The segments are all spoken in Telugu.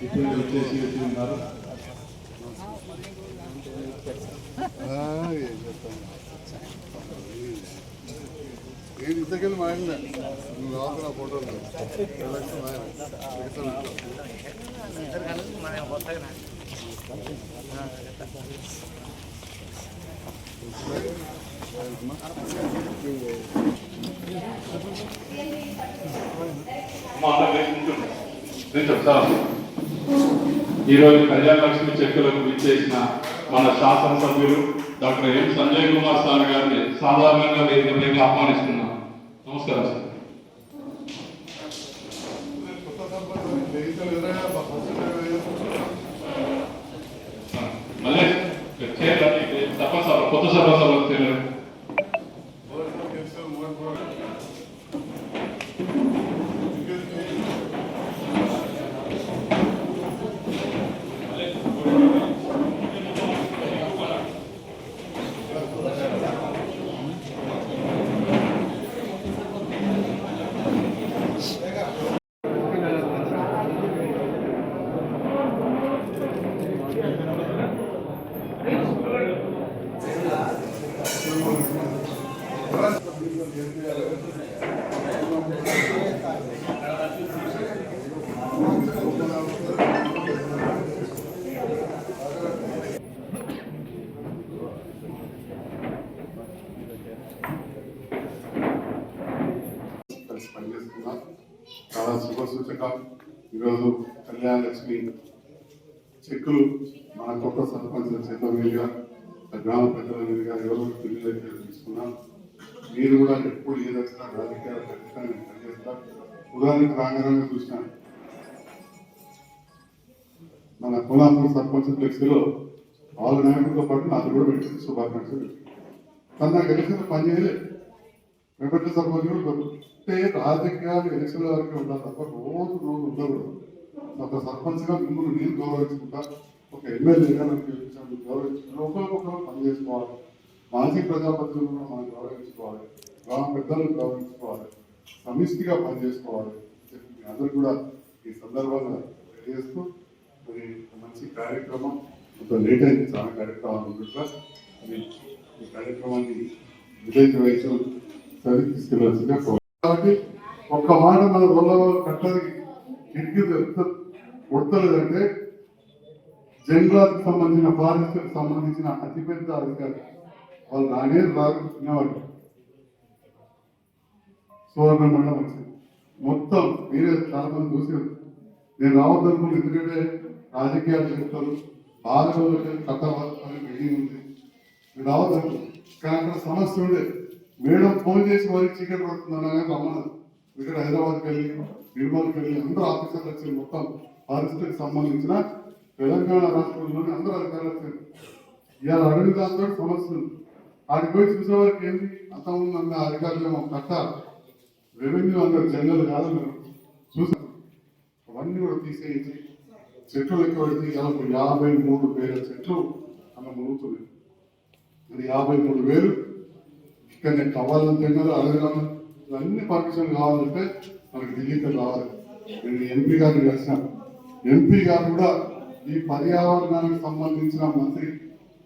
ఇప్పుడు వచ్చేసి ఉన్నారు. నేను ఇంతకెళ్ళి మా ఆయన నువ్వు రాకు నా ఫోటోలు ఈరోజు కళ్యాణ లక్ష్మి చెక్కులకు విచ్చేసిన మన శాసనసభ్యులు doctor M Sanjay Kumar sir గారిని సాధారణంగా వేదికపైకి ఆహ్వానిస్తున్నాం. నమస్కారం సార్. మళ్ళీ కొత్త సభ చేయాలి. చాలా శుభసూచకాలు. ఈరోజు కళ్యాణ లక్ష్మి చెక్కులు మన కొత్త సర్పంచ్ చేతుల మీదుగా గ్రామ పెద్దల మీదుగా ఎవరు పిల్లలు తీసుకున్నాం. మీరు కూడా ఎప్పుడు ఏదైనా రాజకీయాలు ఖచ్చితంగా పనిచేస్తారు. ఉదాహరణకు రాంగరంగా చూసినాను, మన కోలాపూర్ సర్పంచ్ ఫ్లెక్సీలో వాళ్ళ నాయకులతో పాటు నాకు కూడా పెట్టింది శుభాకాంక్షలు. కానీ నాకు ఎలక్షన్ పనిచేయలేదు. ప్రపంచ సర్పంచ్ కూడా రాజకీయాలు ఎలక్షన్ల వరకు ఉండాలి తప్ప రోజు ఉండకూడదు. ఒక సర్పంచ్గా మిమ్మల్ని నేను గౌరవించుకుంటా, ఒక ఎమ్మెల్యేగా నాకు గౌరవించుకుంటా, ఒకరికొకరు పనిచేసుకోవాలి. మాజీ ప్రజాప్రతినిధులను మనం గౌరవించుకోవాలి, గ్రామ పెద్దలను గౌరవించుకోవాలి, సమిష్టిగా పనిచేసుకోవాలి. అందరూ కూడా ఈ సందర్భంగా తెలియజేస్తూ మరి మంచి కార్యక్రమం, కొంత లేట్ అయింది, చాలా కార్యక్రమాలు ఉంటుంటా ఈ కార్యక్రమాన్ని విలేజ్ వైజ్ సరి తీసుకెళ్ళాల్సిందిగా కాబట్టి ఒక్క మాట మన రోజుల కట్టడానికి కిటికీ కొడతలేదంటే జంగలాలకు సంబంధించిన ఫారెస్ట్కి సంబంధించిన అతిపెద్ద అధికారి వాళ్ళు రానే రాకునేవాళ్ళు. సువర్ణ మండలం వచ్చింది మొత్తం మీరే చాలా మంది చూసారు. నేను రావద్దనుకుంటే ఎందుకంటే రాజకీయాలు చెప్తారు, బాగా కట్టవాలని బిల్డింగ్ ఉంది, నేను రావద్దనుకుంటు. కానీ అక్కడ సమస్య ఉండే మేడం ఫోన్ చేసి వారికి చీకటి పడుతుందన్నా కానీ రమ్మన్నారు. ఇక్కడ హైదరాబాద్కి వెళ్ళి నిర్మల్కి వెళ్ళి అందరూ ఆఫీసర్లు వచ్చి మొత్తం ఫారెస్ట్కి సంబంధించిన తెలంగాణ రాష్ట్రంలోని అందరూ అధికారులు వచ్చారు. ఇవాళ అడవి దాంతో సమస్యలు ఆడికి పోయి చూసే వారికి ఏంటి అంతకుముందు అన్న అధికారులు కట్ట రెవెన్యూ అందరూ జనరల్ కాదు మీరు చూసారు. అవన్నీ కూడా తీసేయించి చెట్లు లెక్క పెడితే 53,000 చెట్లు అలా మురుగుతున్నాయి. అది 53,000 ఇక్కడ నేను కావాలని తిన్నారు అడగడం ఇవన్నీ పర్మిషన్ కావాలంటే మనకి ఢిల్లీకి రావాలి. నేను ఎంపీ గారిని కలిసినాను. ఎంపీ గారు కూడా ఈ పర్యావరణానికి సంబంధించిన మంత్రి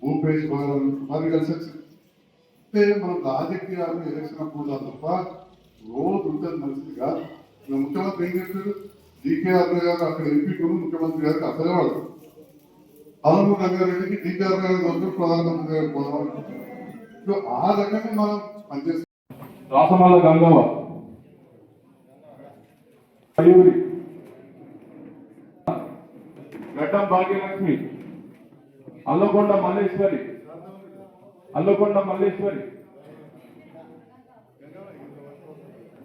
భూపేష్ బాగల్ వారిని కలిసి అంటే మనం రాజకీయాలు ఎలక్షన్ కూడా తప్ప రోజు ఉంటుంది మంచిది కాదు. ముఖ్యమంత్రి ఏం చెప్పారు, డికేఆర్ గారు అక్కడ ఎంపీ కూడా ముఖ్యమంత్రి గారికి అసలే వాళ్ళు పాలమూరు రంగారెడ్డికి డికేఆర్ గారి వరకు ప్రధానమంత్రి గారు పోవాలి. ఆ రకంగా మనం పనిచేస్తాం. రాసమల్ల గంగవ్వ, గడ్డం భాగ్యలక్ష్మి, అల్లకొండ మల్లేశ్వరి,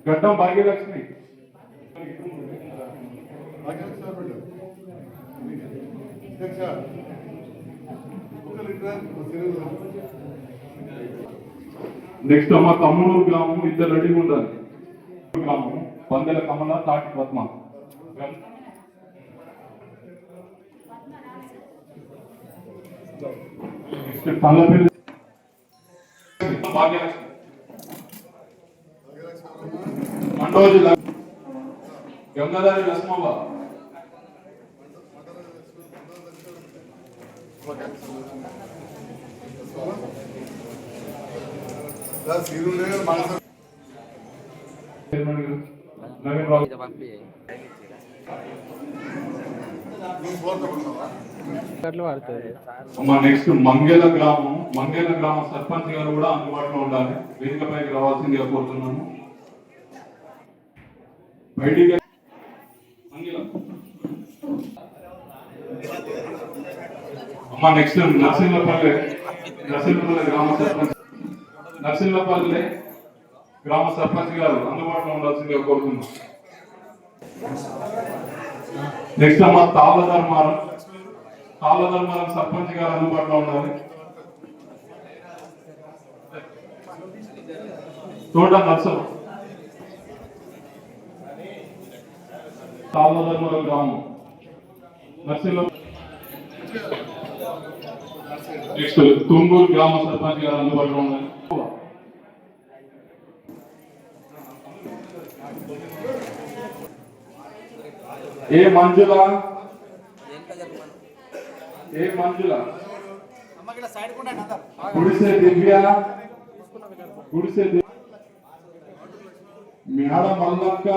గడ్డం భాగ్యలక్ష్మి, నెక్స్ట్ మా తమ్ముడు గ్రామం ఇద్దరు రెడీగా ఉండాలి. గ్రామం వందల కమల తాటి పద్మ, తల్లపల్లి భాగ్యలక్ష్మి, మండోజి గంగాధారి లక్ష్మవ్వ, నవీన్ రావు. అమ్మా నెక్స్ట్ మంగేల గ్రామ సర్పంచ్ గారు కూడా అందుబాటులో ఉండాలి. వేదికపైకి రావాల్సిందిగా కోరుతున్నాను. బయటికి అమ్మా నెక్స్ట్ నర్సింహపల్లి గ్రామ సర్పంచ్ గారు అందుబాటులో ఉండాల్సిందిగా కోరుతున్నాం. నెక్స్ట్ అమ్మా తాళ్ళధర్మారం సర్పంచ్ గారు అందుబాటులో ఉండాలి. తోట నర్సం తాళ్ళధర్మారం గ్రామం నర్సింహ. నెక్స్ట్ తుంగూరు గ్రామ సర్పంచ్ గారు అందుబాటులో ఉండాలి. ఏ మంజుల గుడిసె దివ్య మేడ మల్లక్క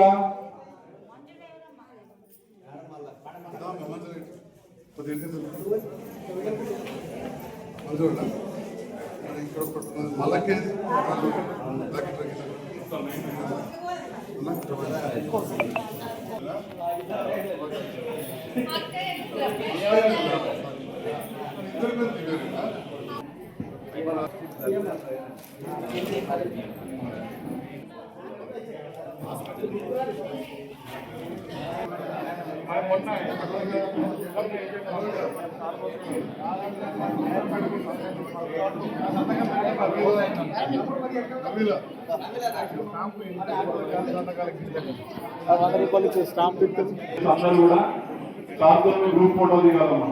మళ్ళీ అందరూ కూడా సార్తో గ్రూప్ ఫోటో దిగాలమ్మా.